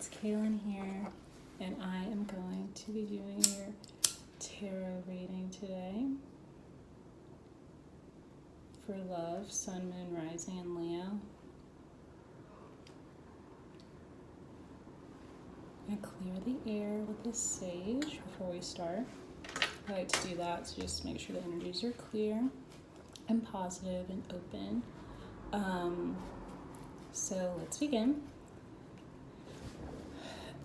it's Kaylin here, and I am going to be doing your tarot reading today for love, sun, moon, rising, and Leo. I'm going to clear the air with this sage before we start. I like to do that, so just make sure the energies are clear and positive and open. So let's begin.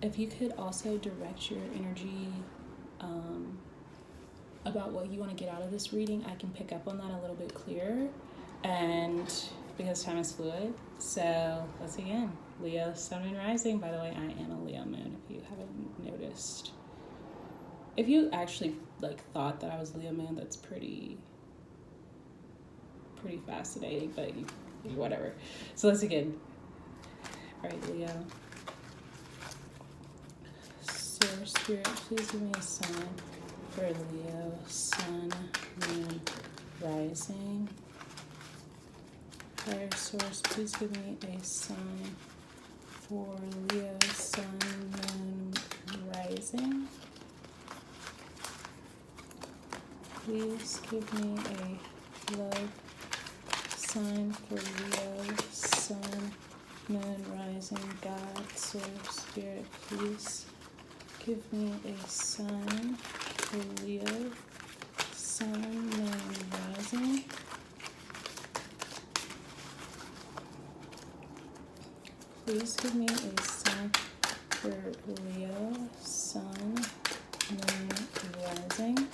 If you could also direct your energy about what you want to get out of this reading, I can pick up on that a little bit clearer, and because time is fluid. So let's begin. Leo, sun, moon, rising. By the way, I am a Leo moon, if you haven't noticed. If you actually thought that I was Leo moon, that's pretty fascinating, but whatever. So let's begin. All right, Leo. Source, Spirit, please give me a sign for Leo, sun, moon, rising. Higher Source, please give me a sign for Leo, sun, moon, rising. Please give me a love sign for Leo, sun, moon, rising. God, Source, Spirit, please give me a sign for Leo, sun, moon, rising. Please give me a sign for Leo, sun, moon, rising.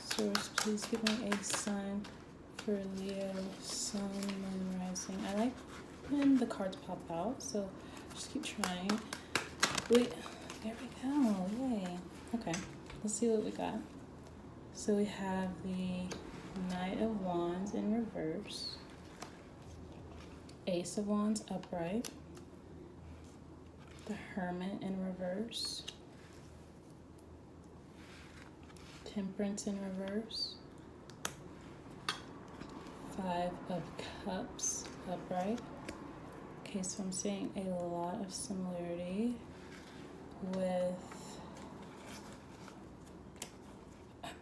Source, please give me a sign for Leo, sun, moon, rising. I like when the cards pop out, so just keep trying. Wait, there we go, yay. Okay, let's see what we got. So we have the Knight of Wands in reverse, Ace of Wands upright, the Hermit in reverse, Temperance in reverse, Five of Cups upright. Okay, so I'm seeing a lot of similarity with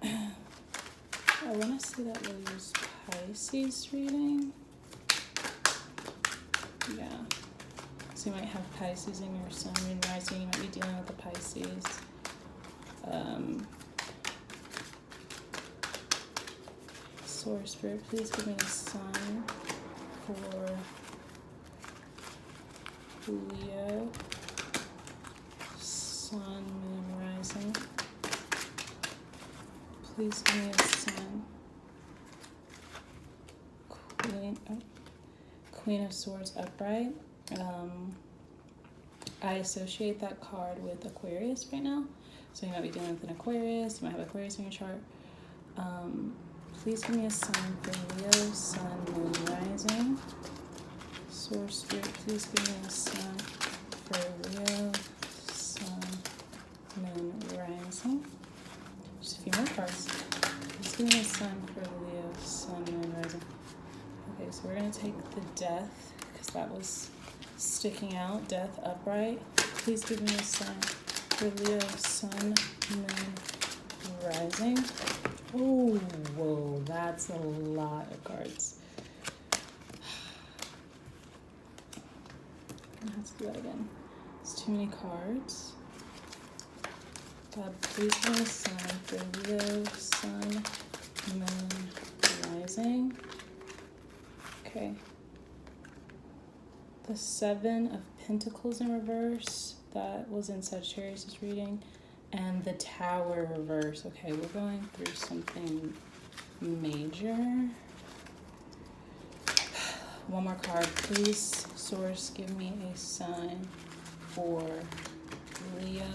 I want to say that we'll use Pisces reading. Yeah. So you might have Pisces in your sun, moon, rising. You might be dealing with the Pisces. Source, Spirit, please give me a sign for Leo, sun, moon, rising. Please give me a sign. Queen of Swords upright. I associate that card with Aquarius right now. So you might be dealing with an Aquarius. You might have Aquarius in your chart. Please give me a sign for Leo, sun, moon, rising. Source, Spirit, please give me a sign for Leo, sun, moon, rising. Just a few more cards. Please give me a sign for Leo, sun, moon, rising. Okay, so we're going to take the Death, because that was sticking out. Death upright. Please give me a sign for Leo, sun, moon, rising. Oh, whoa, that's a lot of cards. I'm going to have to do that again. It's too many cards. God, please give me a sign for Leo, sun, moon, rising. Okay. The Seven of Pentacles in reverse. That was in Sagittarius' reading. And the Tower reverse. Okay, we're going through something major. One more card, please. Source, give me a sign for Leo,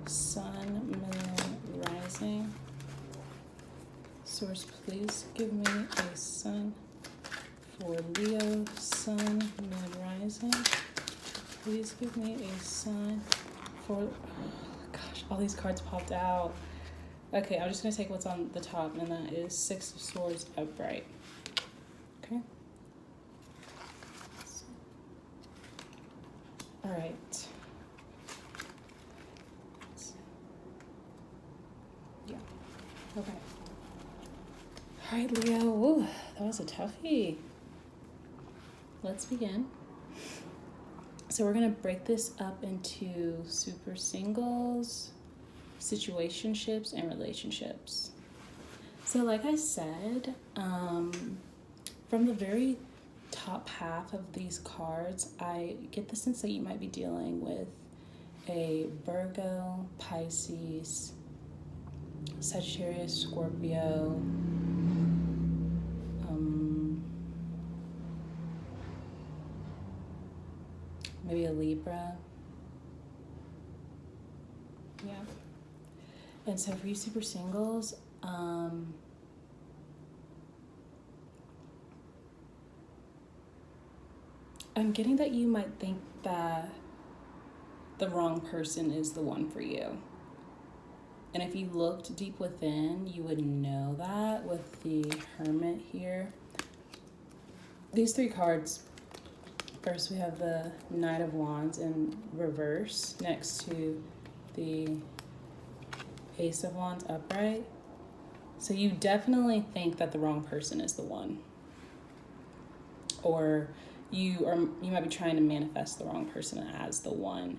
sun, moon, rising. Source, please give me a sign for Leo, sun, moon, rising. Please give me a sign for... Gosh, all these cards popped out. Okay, I'm just going to take what's on the top, and that is Six of Swords upright. Okay. All right. Yeah. Okay. All right, Leo. Ooh, that was a toughie. Let's begin. So we're going to break this up into super singles, situationships, and relationships. So like I said, from the very top half of these cards, I get the sense that you might be dealing with a Virgo, Pisces, Sagittarius, Scorpio, maybe a Libra. Yeah. And so for you super singles, I'm getting that you might think that the wrong person is the one for you. And if you looked deep within, you would know that with the Hermit here. These three cards, first we have the Knight of Wands in reverse next to the Ace of Wands upright. So you definitely think that the wrong person is the one. Or you might be trying to manifest the wrong person as the one,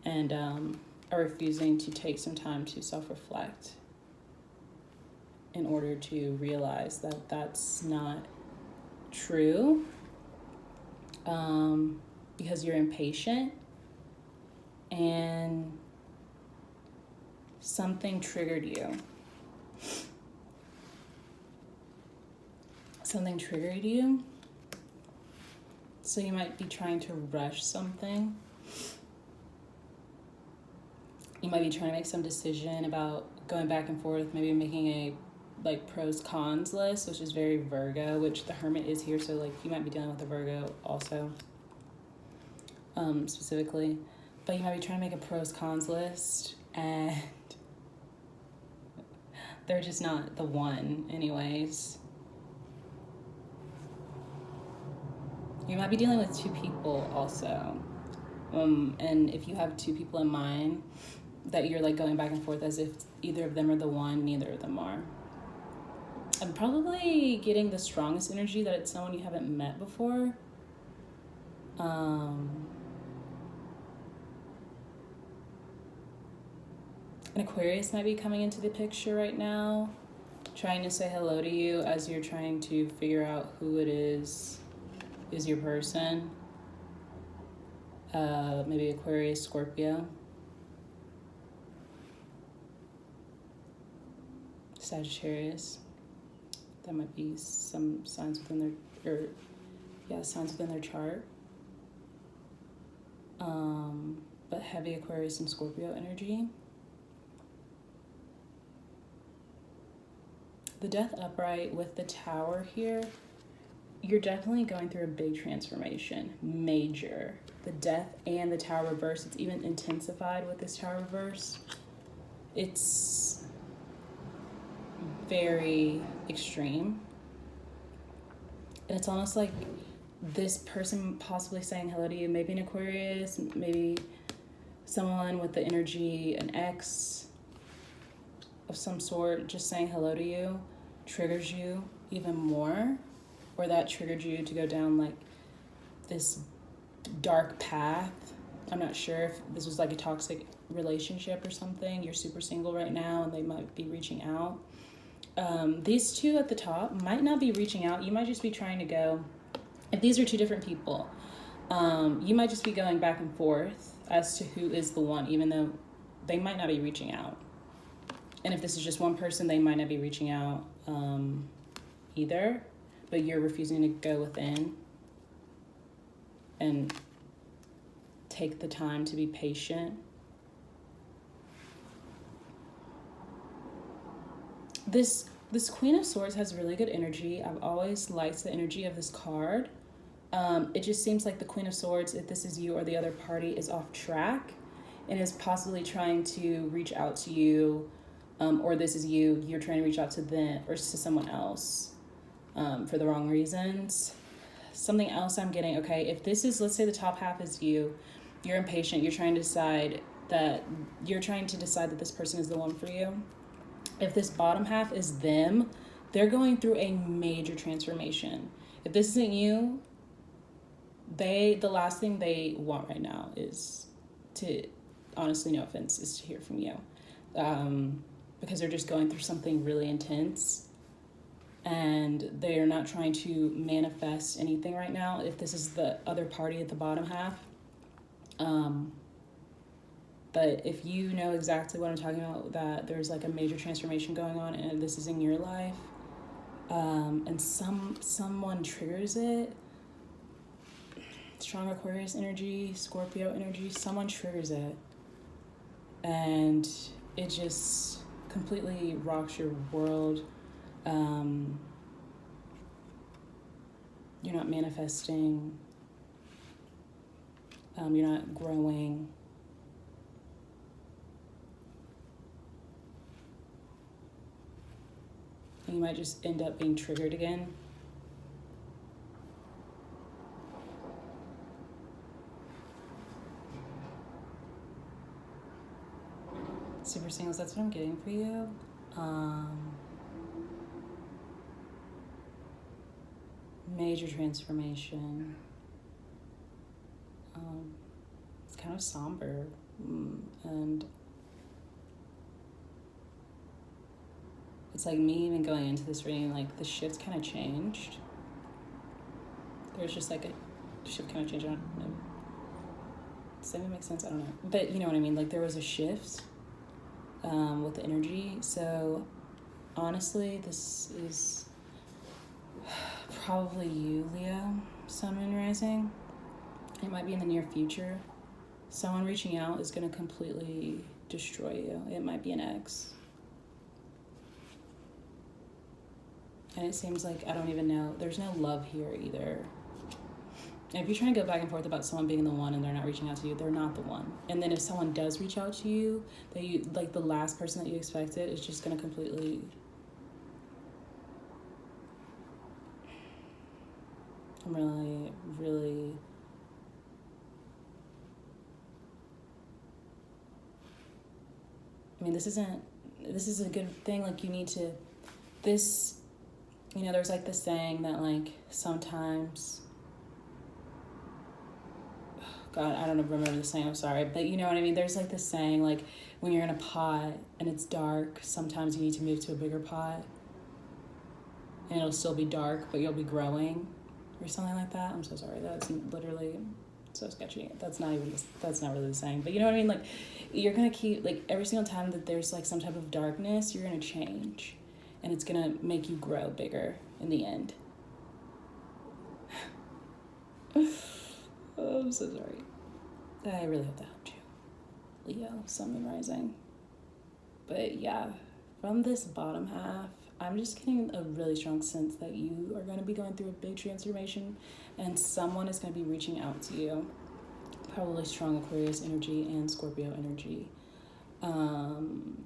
and are refusing to take some time to self-reflect in order to realize that that's not true, because you're impatient and something triggered you. Something triggered you. So you might be trying to rush something. You might be trying to make some decision about going back and forth, maybe making a pros cons list, which is very Virgo, which the Hermit is here. So you might be dealing with a Virgo also, specifically. But you might be trying to make a pros cons list and they're just not the one anyways. You might be dealing with two people also. And if you have two people in mind that you're going back and forth as if either of them are the one, neither of them are. I'm probably getting the strongest energy that it's someone you haven't met before. An Aquarius might be coming into the picture right now, trying to say hello to you as you're trying to figure out who it is your person. Maybe Aquarius, Scorpio, Sagittarius. That might be some signs within their chart. But heavy Aquarius and Scorpio energy. The Death upright with the Tower here. You're definitely going through a big transformation, major. The Death and the Tower reverse, it's even intensified with this Tower reverse. It's very extreme. And it's almost like this person possibly saying hello to you, maybe an Aquarius, maybe someone with the energy, an ex of some sort, just saying hello to you, triggers you even more. Or that triggered you to go down this dark path. I'm not sure if this was a toxic relationship or something. You're super single right now and they might be reaching out. These two at the top might not be reaching out. You might just be trying to go, if these are two different people, you might just be going back and forth as to who is the one, even though they might not be reaching out. And if this is just one person, they might not be reaching out either. But you're refusing to go within and take the time to be patient. This Queen of Swords has really good energy. I've always liked the energy of this card. It just seems like the Queen of Swords, if this is you or the other party, is off track and is possibly trying to reach out to you, or this is you're trying to reach out to them or to someone else. For the wrong reasons. Something else I'm getting, okay, if this is, let's say the top half is you You're impatient. You're trying to decide that this person is the one for you. If this bottom half is them, they're going through a major transformation. If this isn't you, the last thing they want right now is to, honestly, no offense, is to hear from you. Because they're just going through something really intense and they're not trying to manifest anything right now. If this is the other party at the bottom half, but if you know exactly what I'm talking about, that there's like a major transformation going on and this is in your life, and someone triggers it, strong Aquarius energy, Scorpio energy, someone triggers it, and it just completely rocks your world. You're not manifesting, you're not growing. And you might just end up being triggered again. Super singles, that's what I'm getting for you. Major transformation. It's kind of somber, and it's like me even going into this reading, like the shift kind of changed. There's just like a shift kind of changed. I don't know. Does that even make sense? I don't know. But you know what I mean? Like there was a shift with the energy. So honestly, this is probably you, Leo, Sun, Moon, Rising. It might be in the near future. Someone reaching out is going to completely destroy you. It might be an ex. And it seems like, I don't even know, there's no love here either. And if you're trying to go back and forth about someone being the one and they're not reaching out to you, they're not the one. And then if someone does reach out to you, that you, like the last person that you expected is just going to completely... I'm really... I mean, this is a good thing. Like, you need to, this, you know, there's like this saying that like sometimes, oh God, I don't remember the saying, I'm sorry, but you know what I mean? There's like this saying, like when you're in a pot and it's dark, sometimes you need to move to a bigger pot and it'll still be dark, but you'll be growing or something like that. I'm so sorry. That's literally so sketchy. That's not really the saying, but you know what I mean? Like, you're gonna keep, like, every single time that there's like some type of darkness, you're gonna change and it's gonna make you grow bigger in the end. Oh, I'm so sorry. I really hope that helped you, Leo, Sun, Moon, Rising. But yeah, from this bottom half, I'm just getting a really strong sense that you are going to be going through a big transformation and someone is going to be reaching out to you. Probably strong Aquarius energy and Scorpio energy. And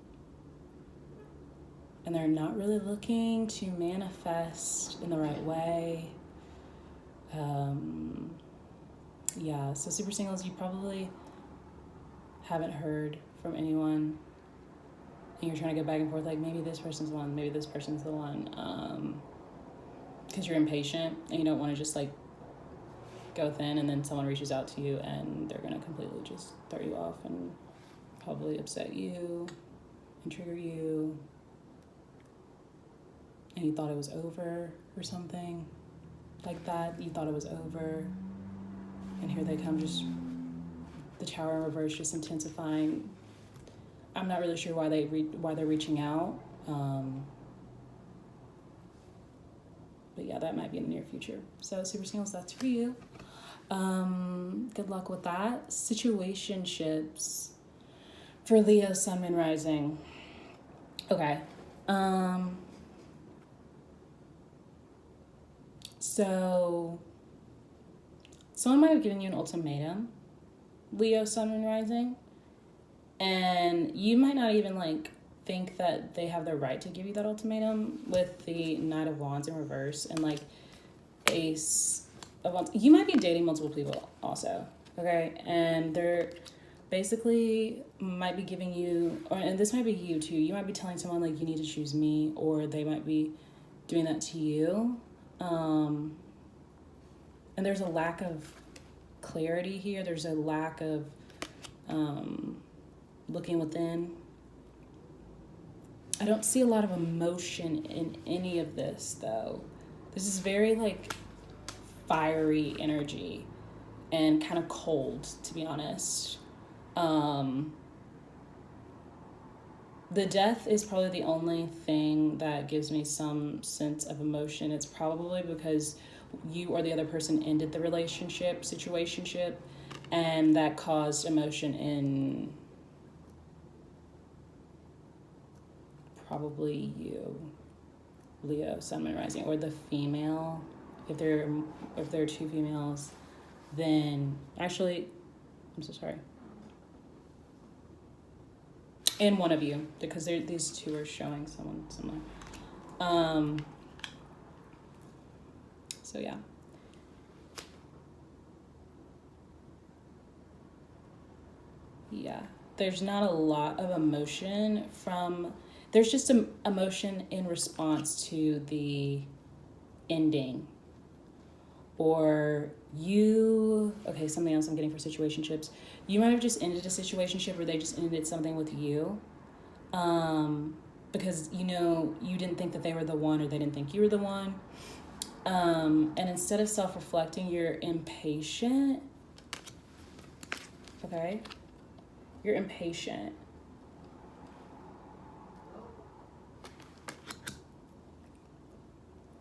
they're not really looking to manifest in the right way. Yeah, so super singles, you probably haven't heard from anyone. And you're trying to go back and forth, like maybe this person's the one, maybe this person's the one, because you're impatient and you don't want to just like go thin and then someone reaches out to you and they're going to completely just throw you off and probably upset you and trigger you and you thought it was over or something like that. You thought it was over and here they come, just the Tower in reverse, just intensifying. I'm not really sure why they're reaching out, but yeah, that might be in the near future. So super singles, that's for you. Good luck with that. Situationships for Leo, Sun, Moon, Rising. Okay. So someone might have given you an ultimatum, Leo, Sun, Moon, Rising. And you might not even like think that they have the right to give you that ultimatum with the Knight of Wands in reverse and like Ace of Wands. You might be dating multiple people also. okay? And they're basically might be giving you, and this might be you too, you might be telling someone like you need to choose me, or they might be doing that to you. And there's a lack of clarity here. There's a lack of looking within. I don't see a lot of emotion in any of this though. This is very like fiery energy and kind of cold, to be honest. The death is probably the only thing that gives me some sense of emotion. It's probably because you or the other person ended the relationship, situationship, and that caused emotion in probably you, Leo, Sun, Moon, Rising, or the female. If there are two females, then actually, I'm so sorry. And one of you, because these two are showing someone similar. So yeah. Yeah, there's not a lot of emotion there's just some emotion in response to the ending. Or something else I'm getting for situationships. You might have just ended a situationship, or they just ended something with you. Because, you didn't think that they were the one, or they didn't think you were the one. And instead of self-reflecting, you're impatient. Okay? You're impatient.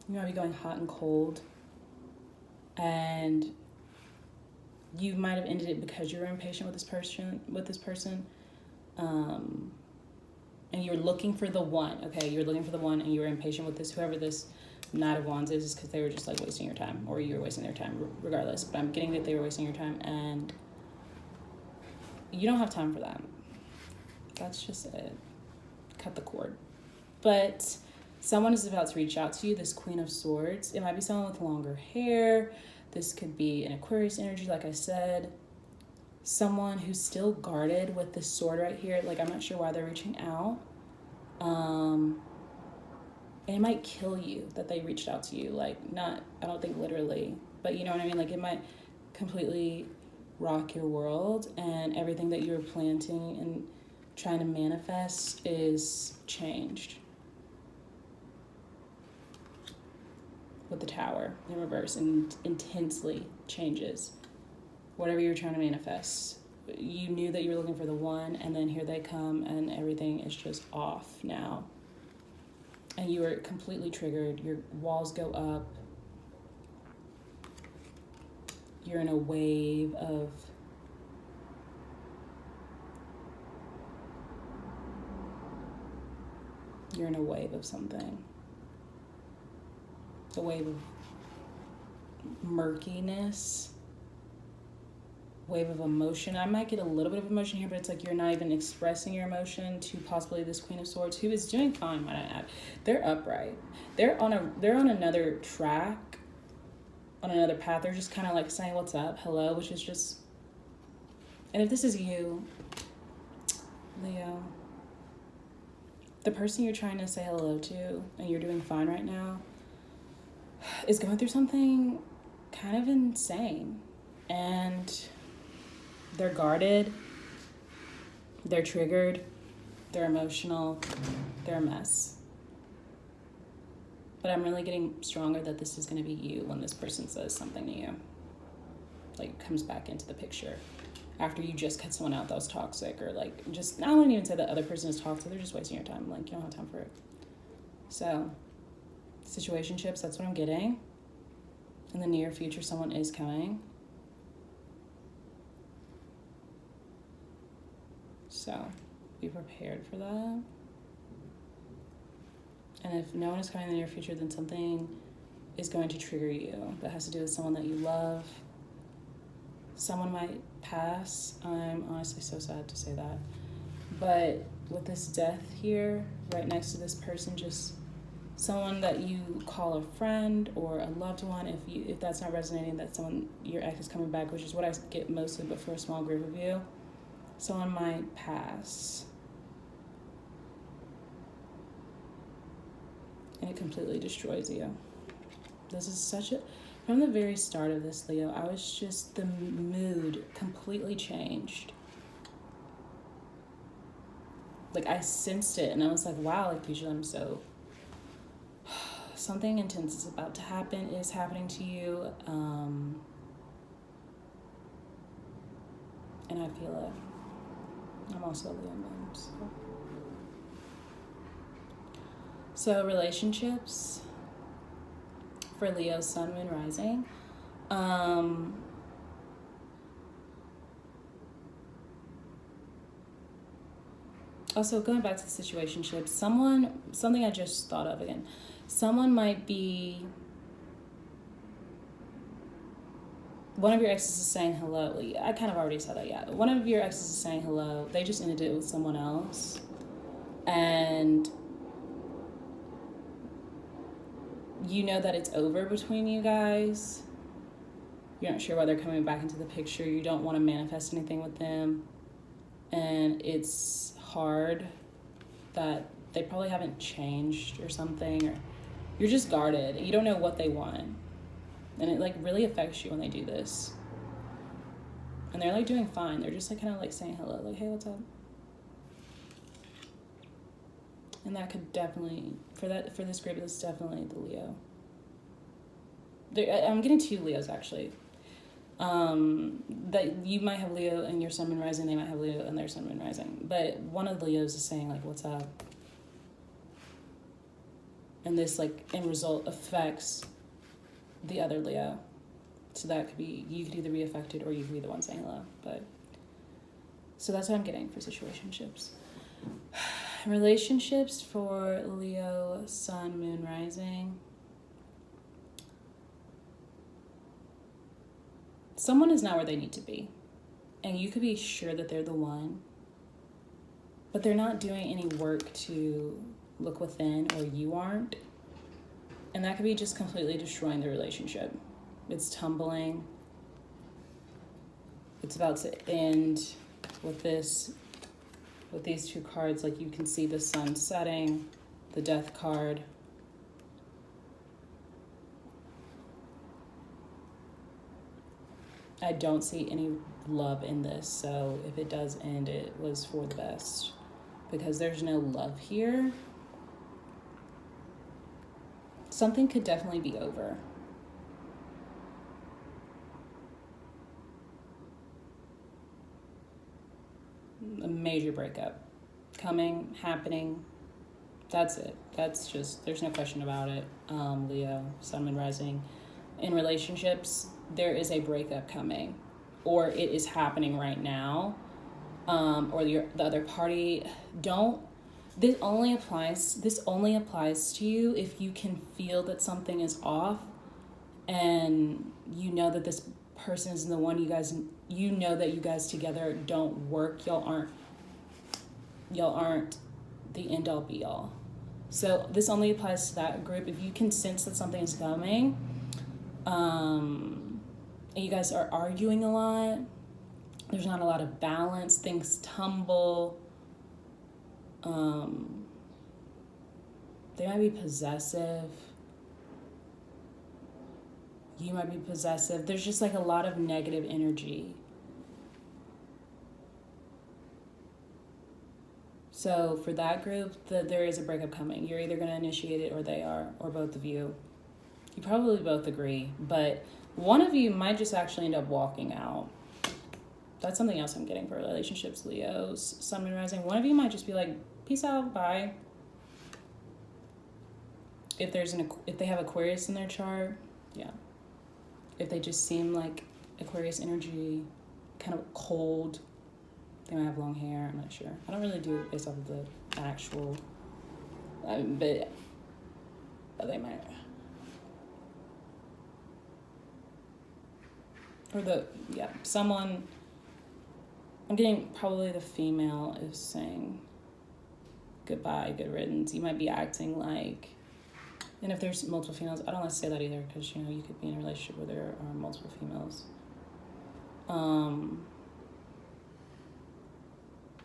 You might be going hot and cold. And you might have ended it because you were impatient with this person. And you're looking for the one, okay? You're looking for the one, and you were impatient with whoever this Knight of Wands is because they were just like wasting your time, or you were wasting their time regardless. But I'm getting that they were wasting your time, and you don't have time for that. That's just it. Cut the cord. But someone is about to reach out to you, this Queen of Swords. It might be someone with longer hair. This could be an Aquarius energy, like I said. Someone who's still guarded with this sword right here. Like, I'm not sure why they're reaching out. And it might kill you that they reached out to you. Like, I don't think literally, but you know what I mean? Like, it might completely rock your world, and everything that you were planting and trying to manifest is changed. With the Tower in reverse, and intensely changes whatever you're trying to manifest. You knew that you were looking for the one, and then here they come, and everything is just off now. And you are completely triggered. Your walls go up. You're in a wave of something. A wave of murkiness, wave of emotion. I might get a little bit of emotion here, but it's like you're not even expressing your emotion to possibly this Queen of Swords, who is doing fine, might I add. They're upright. They're on another track, on another path. They're just kind of like saying what's up, hello, which is just. And if this is you, Leo, the person you're trying to say hello to, and you're doing fine right now, is going through something kind of insane, and they're guarded, they're triggered, they're emotional, they're a mess. But I'm really getting stronger that this is going to be you when this person says something to you, like comes back into the picture after you just cut someone out that was toxic, or like just, I wouldn't even say that other person is toxic, they're just wasting your time. Like, you don't have time for it. So situationships, that's what I'm getting. In the near future, someone is coming. So be prepared for that. And if no one is coming in the near future, then something is going to trigger you that has to do with someone that you love. Someone might pass. I'm honestly so sad to say that. But with this death here, right next to this person just someone that you call a friend or a loved one. If that's not resonating, that someone, your ex is coming back, which is what I get mostly, but for a small group of you, someone might pass. And it completely destroys you. This is from the very start of this, Leo, the mood completely changed. Like, I sensed it, and I was like, wow, like, usually I'm so, something intense is about to happen, is happening to you, and I feel it. I'm also a Leo moon, so relationships for Leo, Sun, Moon, Rising. Also, going back to the situationships, something I just thought of again. Someone might be, one of your exes is saying hello. I kind of already said that, yeah. One of your exes is saying hello. They just ended it with someone else. And you know that it's over between you guys. You're not sure why they're coming back into the picture. You don't want to manifest anything with them. And it's hard that they probably haven't changed or something, or you're just guarded. You don't know what they want. And it, like, really affects you when they do this. And they're, like, doing fine. They're just, like, kind of, like, saying hello. Like, hey, what's up? And that could definitely, for this group, it's definitely the Leo. I'm getting 2 Leos, actually. That you might have Leo in your Sun, Moon, Rising. They might have Leo in their Sun, Moon, Rising. But one of the Leos is saying, like, what's up? And this, like, end result affects the other Leo. So that could be, you could either be affected or you could be the one saying hello. But, so that's what I'm getting for situationships. Relationships for Leo, Sun, Moon, Rising. Someone is not where they need to be. And you could be sure that they're the one. But they're not doing any work to look within, or you aren't. And that could be just completely destroying the relationship. It's tumbling. It's about to end with this. With these 2 cards, like, you can see the sun setting, the death card. I don't see any love in this, so if it does end, it was for the best. Because there's no love here. Something could definitely be over. A major breakup coming, happening. That's it. That's just, there's no question about it. Leo, Sun, Moon, Rising. In relationships, there is a breakup coming, or it is happening right now. Or the other party, this only applies to you if you can feel that something is off, and you know that this person is the one you know that you guys together don't work. Y'all aren't the end all be all. So this only applies to that group. If you can sense that something is coming, and you guys are arguing a lot, there's not a lot of balance, things tumble, they might be possessive. You might be possessive. There's just, like, a lot of negative energy. So for that group, there is a breakup coming. You're either going to initiate it or they are, or both of you. You probably both agree, but one of you might just actually end up walking out. That's something else I'm getting for relationships, Leos, Sun, Moon, Rising. One of you might just be like, peace out, bye. If they have Aquarius in their chart, yeah. If they just seem like Aquarius energy, kind of cold, they might have long hair, I'm not sure. I don't really do it based off of the actual, but they might. Or someone, I'm getting probably the female is saying goodbye, good riddance. You might be acting like And if there's multiple females, I don't like to say that either, because, you know, you could be in a relationship where there are multiple females.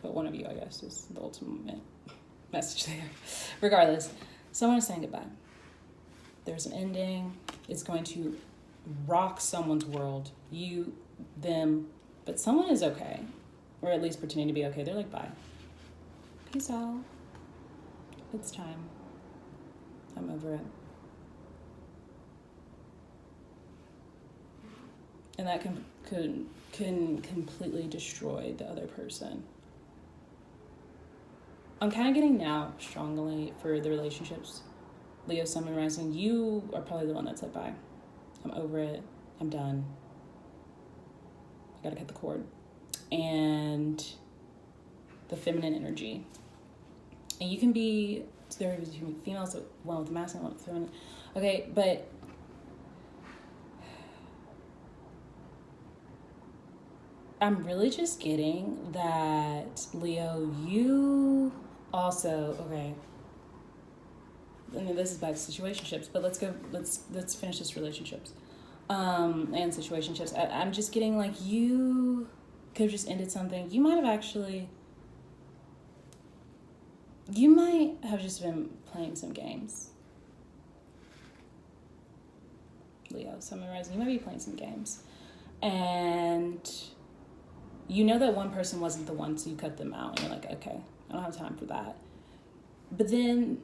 But one of you, I guess, is the ultimate message there. Regardless, someone is saying goodbye. There's an ending. It's going to rock someone's world. You, them, but someone is okay. Or at least pretending to be okay. They're like, bye. Peace out. It's time. I'm over it. And that can completely destroy the other person. I'm kind of getting now strongly for the relationships. Leo, Sun, Moon, Rising, you are probably the one that said bye. I'm over it. I'm done. I gotta cut the cord. And the feminine energy. And you can be, there are females, one with the masculine, one with the feminine. Okay, but I'm really just getting that, Leo, you also, okay, I mean, this is back to situationships, but let's finish this relationships and situationships. I'm just getting like you could have just ended something. You might have just been playing some games. Leo, Sun, Moon, Rising, you might be playing some games. And you know that one person wasn't the one, so you cut them out. And you're like, okay, I don't have time for that. But then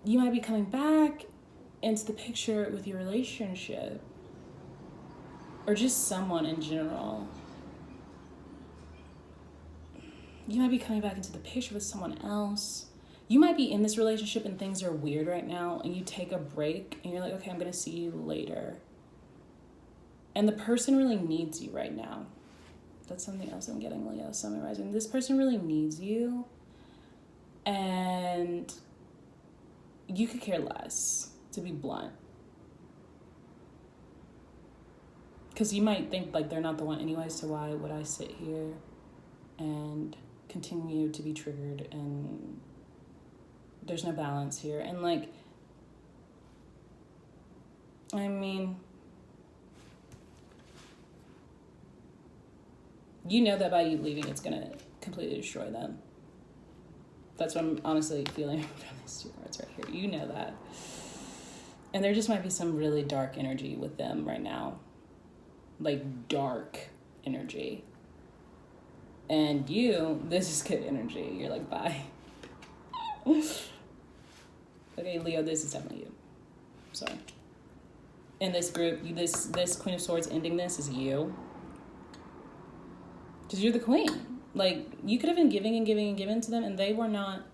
you might be coming back into the picture with your relationship. Or just someone in general. You might be coming back into the picture with someone else. You might be in this relationship and things are weird right now, and you take a break and you're like, okay, I'm going to see you later. And the person really needs you right now. That's something else I'm getting, Leo, Sun, Moon, Rising. This person really needs you. And you could care less, to be blunt. Because you might think like they're not the one anyway, so why would I sit here and continue to be triggered, and there's no balance here. And like, I mean, you know that by you leaving, it's gonna completely destroy them. That's what I'm honestly feeling from these two cards right here. You know that. And there just might be some really dark energy with them right now. Like dark energy. And you, this is good energy. You're like, bye. Okay, Leo, this is definitely you. Sorry. In this group, this Queen of Swords ending this is you. Because you're the queen. Like, you could have been giving and giving and giving to them, and they were not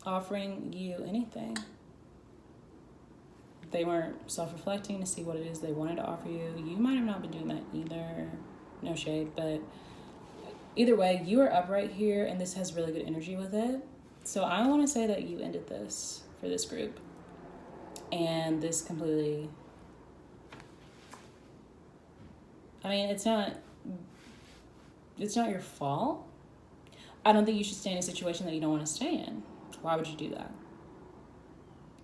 offering you anything. They weren't self-reflecting to see what it is they wanted to offer you. You might have not been doing that either. No shade, but either way, you are up right here, and this has really good energy with it. So I want to say that you ended this for this group. And this completely... I mean, it's not your fault. I don't think you should stay in a situation that you don't want to stay in. Why would you do that?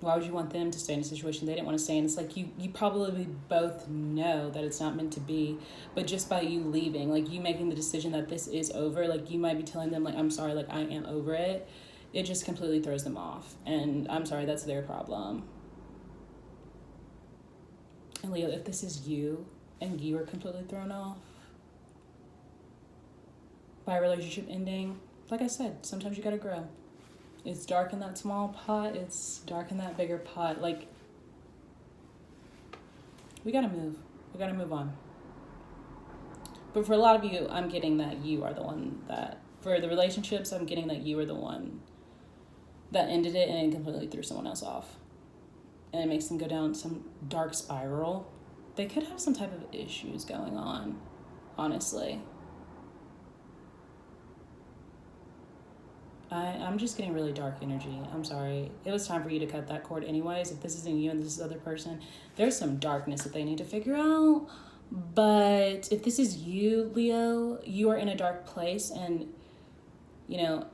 Why would you want them to stay in a situation they didn't want to stay in? It's like you probably both know that it's not meant to be, but just by you leaving, like you making the decision that this is over, like you might be telling them like, I'm sorry, like I am over it. It just completely throws them off. And I'm sorry, that's their problem. And Leo, if this is you and you are completely thrown off by a relationship ending, like I said, sometimes you gotta grow. It's dark in that small pot. It's dark in that bigger pot. Like, we gotta move. We gotta move on. But for a lot of you, I'm getting that you are the one that, for the relationships, I'm getting that you are the one that ended it and completely threw someone else off. And it makes them go down some dark spiral. They could have some type of issues going on, honestly. I'm just getting really dark energy. I'm sorry. It was time for you to cut that cord anyways. If this isn't you and this is the other person, there's some darkness that they need to figure out. But if this is you, Leo, you are in a dark place. And, you know,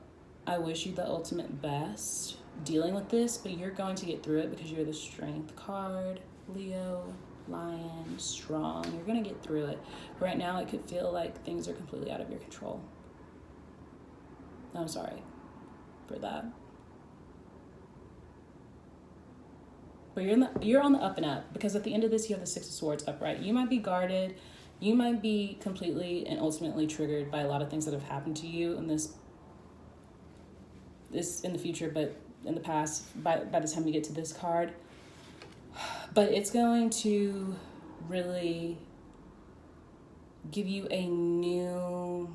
I wish you the ultimate best dealing with this, but you're going to get through it because you're the strength card, Leo, lion, strong. You're going to get through it. Right now, it could feel like things are completely out of your control. I'm sorry for that. But you're on the up and up, because at the end of this, you have the Six of Swords upright. You might be guarded. You might be completely and ultimately triggered by a lot of things that have happened to you in this in the future, but in the past, by the time you get to this card. But it's going to really give you a new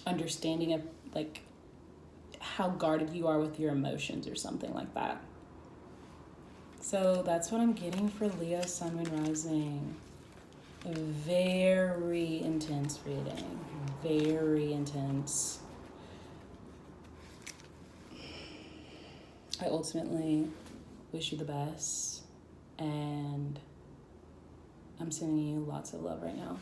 understanding of like how guarded you are with your emotions or something like that. So that's what I'm getting for Leo, Sun, Moon, Rising. A very intense reading. Very intense. I ultimately wish you the best, and I'm sending you lots of love right now.